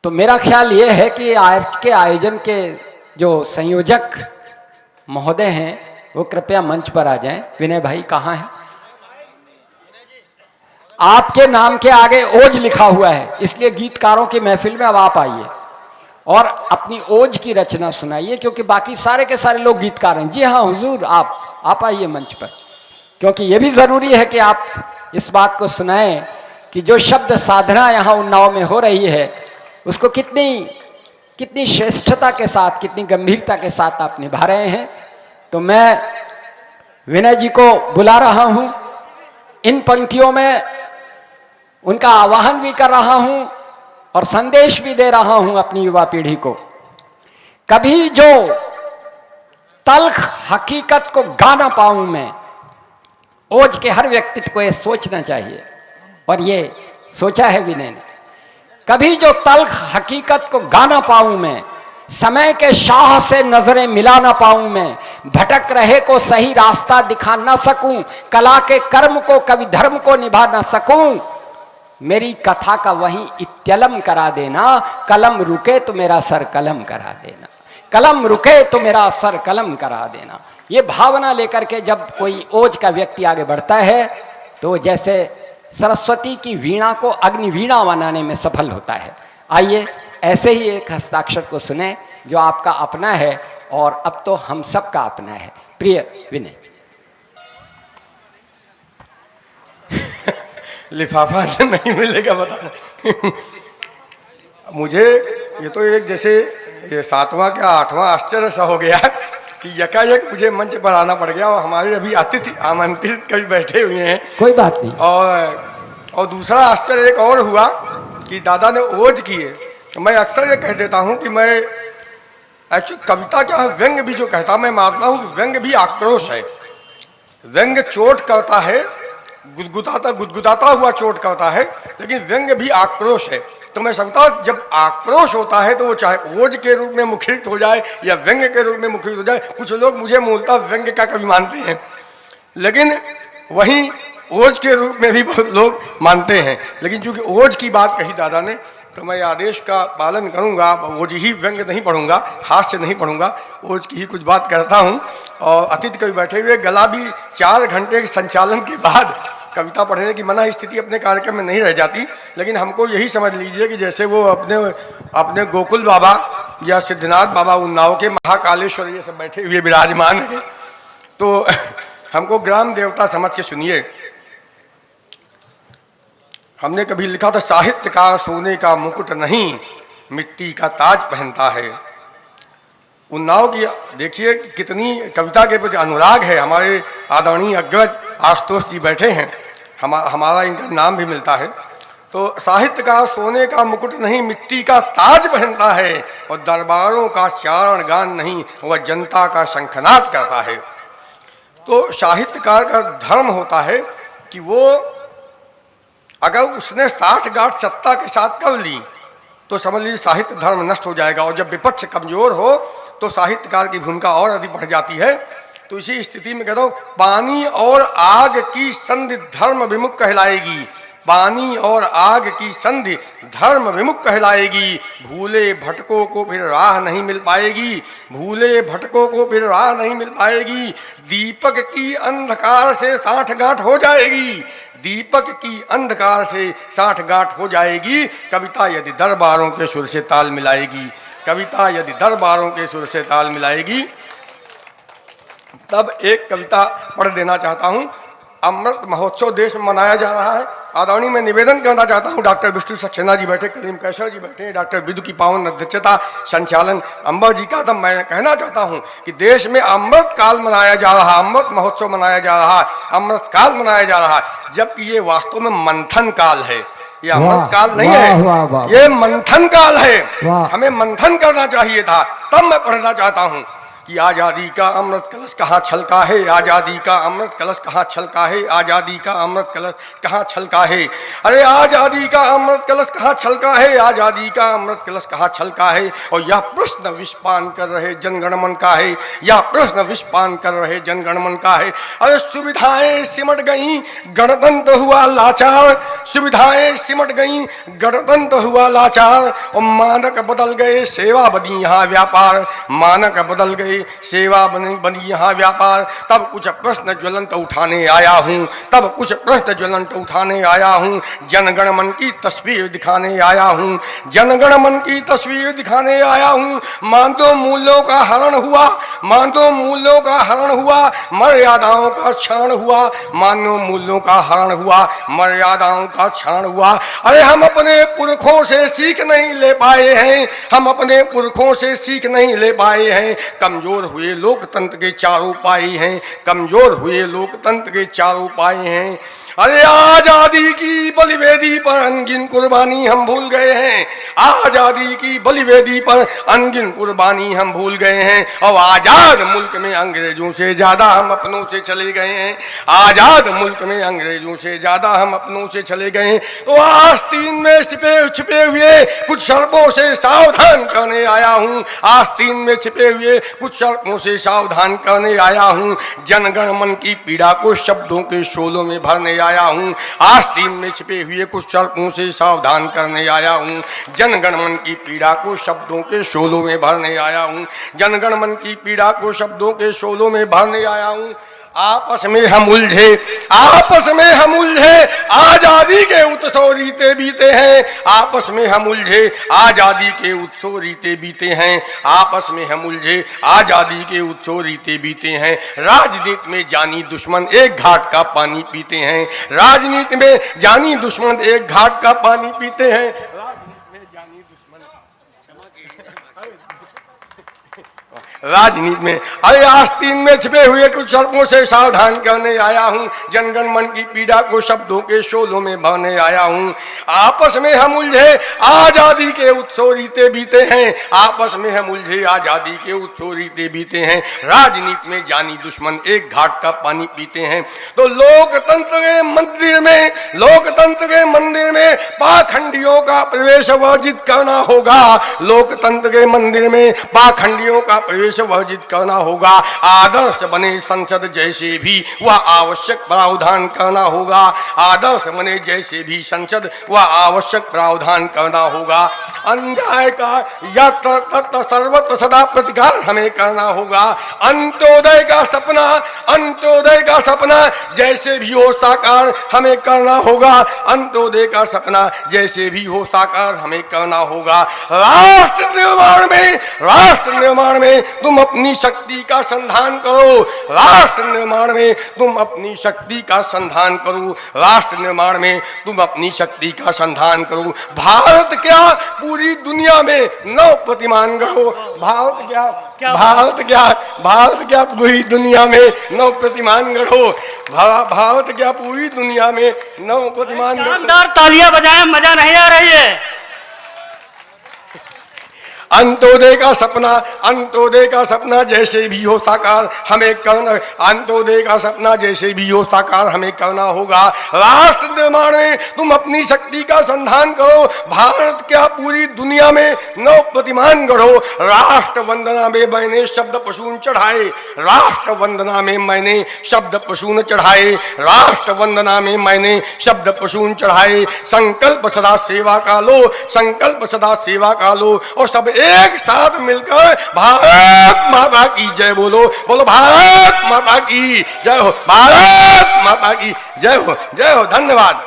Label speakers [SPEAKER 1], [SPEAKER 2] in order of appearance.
[SPEAKER 1] तो मेरा ख्याल ये है कि आज के आयोजन के जो संयोजक महोदय हैं वो कृपया मंच पर आ जाएं। विनय भाई कहाँ हैं? आपके नाम के आगे ओज लिखा हुआ है, इसलिए गीतकारों की महफिल में अब आप आइए और अपनी ओज की रचना सुनाइए, क्योंकि बाकी सारे के सारे लोग गीतकार हैं। जी हाँ हुजूर, आप आइए मंच पर, क्योंकि ये भी ज़रूरी है कि आप इस बात को सुनाएं कि जो शब्द साधना यहाँ उन्नाव में हो रही है उसको कितनी श्रेष्ठता के साथ, कितनी गंभीरता के साथ आप निभा रहे हैं। तो मैं विनय जी को बुला रहा हूँ, इन पंक्तियों में उनका आह्वान भी कर रहा हूँ और संदेश भी दे रहा हूँ अपनी युवा पीढ़ी को। कभी जो तल्ख हकीकत को गा ना पाऊं मैं, ओज के हर व्यक्ति को ये सोचना चाहिए, और ये सोचा है विनय ने। कभी जो तल्ख हकीकत को गा ना पाऊं मैं, समय के शाह से नजरें मिला ना पाऊं मैं, भटक रहे को सही रास्ता दिखा ना सकूं, कला के कर्म को कवि धर्म को निभा ना सकूं, मेरी कथा का वहीं इत्यलम करा देना, कलम रुके तो मेरा सर कलम करा देना, कलम रुके तो मेरा सर कलम करा देना। ये भावना लेकर के जब कोई ओज का व्यक्ति आगे बढ़ता है तो जैसे सरस्वती की वीणा को अग्नि वीणा बनाने में सफल होता है। आइए ऐसे ही एक हस्ताक्षर को सुने जो आपका अपना है और अब तो हम सब का अपना है। प्रिय विनय जी।
[SPEAKER 2] लिफाफा नहीं मिलेगा बता। मुझे ये तो एक जैसे ये 7वां क्या 8वां आश्चर्य सा हो गया कि यकायक मुझे मंच पर आना पड़ गया, और हमारे अभी अतिथि आमंत्रित कभी बैठे हुए हैं।
[SPEAKER 1] कोई बात नहीं।
[SPEAKER 2] और दूसरा आश्चर्य एक और हुआ कि दादा ने ओज किए। मैं अक्सर ये कह देता हूँ कि मैं एक्चुअली कविता क्या है, व्यंग भी जो कहता मैं मानता हूँ कि व्यंग भी आक्रोश है। व्यंग चोट करता है, गुदगुदाता हुआ चोट करता है, लेकिन व्यंग भी आक्रोश है। तो मैं समझता हूँ जब आक्रोश होता है तो वो चाहे ओज के रूप में मुखरित हो जाए या व्यंग के रूप में मुखरित हो जाए। कुछ लोग मुझे मूलतः व्यंग का कवि मानते हैं, लेकिन वहीं ओज के रूप में भी बहुत लोग मानते हैं। लेकिन चूंकि ओज की बात कही दादा ने तो मैं आदेश का पालन करूंगा, ओज ही व्यंग नहीं पढ़ूंगा, हास्य नहीं पढ़ूंगा, ओज की ही कुछ बात करता हूं। और अतिथि कवि बैठे हुए, गला भी 4 घंटे के संचालन के बाद कविता पढ़ने की मना स्थिति अपने कार्यक्रम में नहीं रह जाती। लेकिन हमको यही समझ लीजिए कि जैसे वो अपने गोकुल बाबा या सिद्धनाथ बाबा उन्नाव के महाकालेश्वर ये सब बैठे हुए विराजमान हैं, तो हमको ग्राम देवता समझ के सुनिए। हमने कभी लिखा था, साहित्य का सोने का मुकुट नहीं, मिट्टी का ताज पहनता है। उन्नाव की देखिए कितनी कविता के प्रति अनुराग है। हमारे आदरणीय अग्रज आशुतोष जी बैठे हैं, हमारा इनका नाम भी मिलता है। तो साहित्य का सोने का मुकुट नहीं, मिट्टी का ताज पहनता है, और दरबारों का चारण गान नहीं, वह जनता का शंखनाद करता है। तो साहित्यकार का धर्म होता है कि वो अगर उसने 60 गांठ सत्ता के साथ कर ली तो समझ लीजिए साहित्य धर्म नष्ट हो जाएगा, और जब विपक्ष कमजोर हो तो साहित्यकार की भूमिका और अधिक बढ़ जाती है। तो इसी स्थिति में कहता हूँ, पानी और आग की संधि धर्म विमुख कहलाएगी, पानी और आग की संधि धर्म विमुख कहलाएगी, भूले भटकों को फिर राह नहीं मिल पाएगी, भूले भटकों को फिर राह नहीं मिल पाएगी, दीपक की अंधकार से 60 गांठ हो जाएगी, दीपक की अंधकार से 60 गांठ हो जाएगी, कविता यदि दरबारों के सुर से ताल मिलाएगी, कविता यदि दरबारों के सुर से ताल मिलाएगी। तब एक कविता पढ़ देना चाहता हूँ। अमृत महोत्सव देश में मनाया जा रहा है। आदरणीय मैं निवेदन करना चाहता हूँ, डॉक्टर विष्णु सक्सेना जी बैठे, करीम कैसर जी बैठे, डॉक्टर विदु की पावन अध्यक्षता संचालन अंबर जी का। तब मैं कहना चाहता हूँ कि देश में अमृत काल मनाया जा रहा है, अमृत महोत्सव मनाया जा रहा है, अमृत काल मनाया जा रहा है, जबकि ये वास्तव में मंथन काल है। ये अमृत काल नहीं है, ये मंथन काल है। हमें मंथन करना चाहिए था। तब मैं पढ़ना चाहता हूँ कि आज़ादी का अमृत कलश कहाँ छलका है, आज़ादी का अमृत कलश कहाँ छलका है, आज़ादी का अमृत कलश कहाँ छलका है। अरे आज़ादी का अमृत कलश कहाँ छलका है, आज़ादी का अमृत कलश कहाँ छलका है। और यह प्रश्न विषपान कर रहे जनगणमन का है, यह प्रश्न विषपान कर रहे जनगणमन का है। अरे सुविधाएं सिमट गई, गणतंत्र हुआ लाचार, सुविधाएं सिमट गई, गणतंत्र हुआ लाचार। और मानक बदल गए, सेवा बनी यहाँ व्यापार, मानक बदल गए, सेवा बनी यहाँ व्यापार। तब कुछ प्रश्न ज्वलंत उठाने आया हूँ, तब कुछ प्रश्न ज्वलंत उठाने आया हूँ, जनगण मन की तस्वीर दिखाने आया हूँ, जनगण मन की तस्वीर दिखाने आया हूँ। मानव मूल्यों का हरण हुआ, मानव मूल्यों का हरण हुआ, मर्यादाओं का क्षरण हुआ, मानव मूल्यों का हरण हुआ, मर्यादाओं का क्षरण हुआ। अरे हम अपने पुरखों से सीख नहीं ले पाए हैं, हम अपने पुरखों से सीख नहीं ले पाए हैं। कमजोर हुए लोकतंत्र के चारों पाए हैं, कमजोर हुए लोकतंत्र के चारों पाए हैं। अरे आजादी की बलिवेदी पर अनगिन कुर्बानी हम भूल गए हैं, आजादी की बलिवेदी पर अनगिन कुर्बानी हम भूल गए हैं। और आजाद मुल्क में अंग्रेजों से ज्यादा हम अपनों से चले गए हैं, आजाद मुल्क में अंग्रेजों से ज्यादा हम अपनों से चले गए हैं। तो आस्तीन में छिपे हुए कुछ शर्तों से सावधान करने आया हूँ, आस्तीन में छिपे हुए कुछ शर्तों से सावधान करने आया हूँ। जनगण मन की पीड़ा को शब्दों के शोलों में भरने आया हूँ, आस्तीन में छिपे हुए कुछ शर्तों से सावधान करने आया हूँ। जनगण मन की पीड़ा को शब्दों के शोलों में भरने आया हूँ, जनगण मन की पीड़ा को शब्दों के शोलों में भरने आया हूँ। आपस में हम उलझे, आपस में हम उलझे, आजादी के उत्सव रीते बीते हैं, आपस में हम उलझे, आजादी के उत्सव रीते बीते हैं, आपस में हम उलझे, आजादी के उत्सव रीते बीते हैं। राजनीति में जानी दुश्मन एक घाट का पानी पीते हैं, राजनीति में जानी दुश्मन एक घाट का पानी पीते हैं, राजनीति में। अरे आस्तीन में छिपे हुए कुछ शर्तों से सावधान करने आया हूँ, जनगण मन की पीड़ा को शब्दों के शोलों में भरने आया हूँ। आपस में हम उलझे, आजादी के उत्सव रीते बीते हैं, आपस में हम उलझे, आजादी के उत्सव रीते बीते हैं। राजनीति में जानी दुश्मन एक घाट का पानी पीते हैं। तो लोकतंत्र के मंदिर में, लोकतंत्र के मंदिर में पाखंडियों का प्रवेश वर्जित करना होगा, लोकतंत्र के मंदिर में पाखंडियों का प्रवेश वर्जित करना होगा। आदर्श बने संसद जैसे भी वह आवश्यक प्रावधान करना होगा, आदर्श बने जैसे भी संसद वह आवश्यक प्रावधान करना होगा। अन्याय का या तत्व सर्वत्र सदा प्रतिकार हमें करना होगा। अंत्योदय का सपना, अंत्योदय का सपना जैसे भी हो साकार हमें करना होगा, अंत्योदय का सपना जैसे भी हो साकार हमें करना होगा। राष्ट्र निर्माण में, राष्ट्र निर्माण में तुम अपनी शक्ति का संधान करो, राष्ट्र निर्माण में तुम अपनी शक्ति का संधान करो, राष्ट्र निर्माण में तुम अपनी शक्ति का संधान करो। भारत क्या पूरी दुनिया में नव प्रतिमान गढ़ो, भारत क्या, भारत क्या, भारत क्या पूरी दुनिया में नव प्रतिमान गढ़ो, भारत क्या पूरी दुनिया में नव प्रतिमान गढ़ो।
[SPEAKER 3] शानदार तालियां बजाएं, मजा नहीं आ रही है।
[SPEAKER 2] अंत्योदय का सपना, अंत्योदय का सपना जैसे भी हो साकार हमें करना, अंत्योदय का सपना जैसे भी हो साकार हमें करना होगा। राष्ट्र निर्माण में तुम अपनी शक्ति का संधान करो, भारत क्या पूरी दुनिया में नव प्रतिमान गढ़ो। राष्ट्र वंदना में मैंने शब्द पशुन चढ़ाए, राष्ट्र वंदना में मैंने शब्द पशुन चढ़ाए, राष्ट्र वंदना में मैंने शब्द पशुन चढ़ाए। संकल्प सदा सेवा का लो, संकल्प सदा सेवा का लो और सब एक साथ मिलकर भारत माता की जय बोलो, बोलो भारत माता की जय हो, भारत माता की जय हो, जय हो। धन्यवाद।